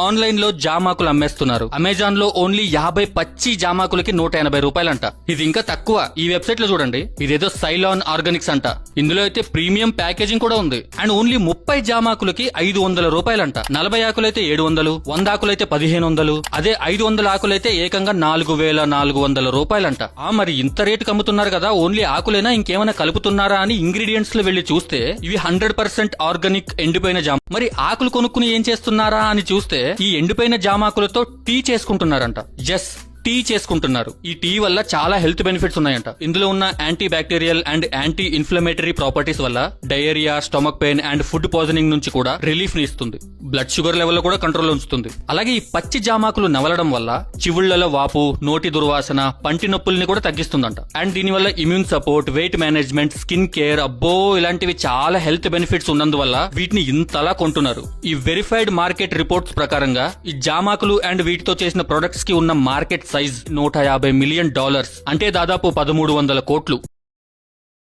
Online లో జామాకులు అమ్మేస్తున్నారు. Amazon లో ఓన్లీ 50 పచ్చి జామాకులకి 180 రూపాయలంట. ఇది ఇంకా తక్కువ. ఈ వెబ్సైట్ లో చూడండి, ఇదేదో సైలాన్ ఆర్గానిక్స్ అంట. ఇందులో అయితే ప్రీమియం ప్యాకేజింగ్ కూడా ఉంది. And only 30 జామాకులకి 500 రూపాయలంట. 40 ఆకులైతే 700, 100 ఆకులైతే 1500, అదే 500 ఆకులైతే ఏకంగా 4400 రూపాయలంట. మరి ఇంత రేటుకి అమ్ముతున్నారు కదా, ఓన్లీ ఆకులేనా ఇంకేమైనా కలుపుతున్నారా అని ఇంగ్రీడియంట్స్ లో వెళ్లి చూస్తే ఇవి 100% ఆర్గానిక్ ఎండిపోయిన జామ. మరి ఆకులు కొనుక్కుని ఏం చేస్తున్నారా అని చూస్తే ఈ ఎండిపోయిన జామాకులతో టీ చేసుకుంటున్నారంట. టీ చేసుకుంటున్నారు. ఈ టీ వల్ల చాలా హెల్త్ బెనిఫిట్స్ ఉన్నాయంట. ఇందులో ఉన్న antibacterial and anti-inflammatory properties వల్ల diarrhoea, stomach pain and food poisoning నుంచి కూడా రిలీఫ్ ని ఇస్తుంది. బ్లడ్ షుగర్ లెవెల్ కూడా కంట్రోల్ ఉంచుతుంది. అలాగే ఈ పచ్చి జామాకులు నవలడం వల్ల చివుళ్లలో వాపు, నోటి దుర్వాసన, పంటి నొప్పుల్ని కూడా తగ్గిస్తుందంట. అండ్ దీనివల్ల immune support, weight management, skin care, ఇలాంటివి చాలా హెల్త్ బెనిఫిట్స్ ఉన్నందువల్ల వీటిని ఇంతలా కొంటున్నారు. ఈ వెరిఫైడ్ మార్కెట్ రిపోర్ట్స్ ప్రకారంగా ఈ జామాకులు అండ్ వీటితో చేసిన ప్రొడక్ట్స్ కి ఉన్న మార్కెట్ సైజ్ $150 మిలియన్, అంటే దాదాపు 1300 కోట్లు.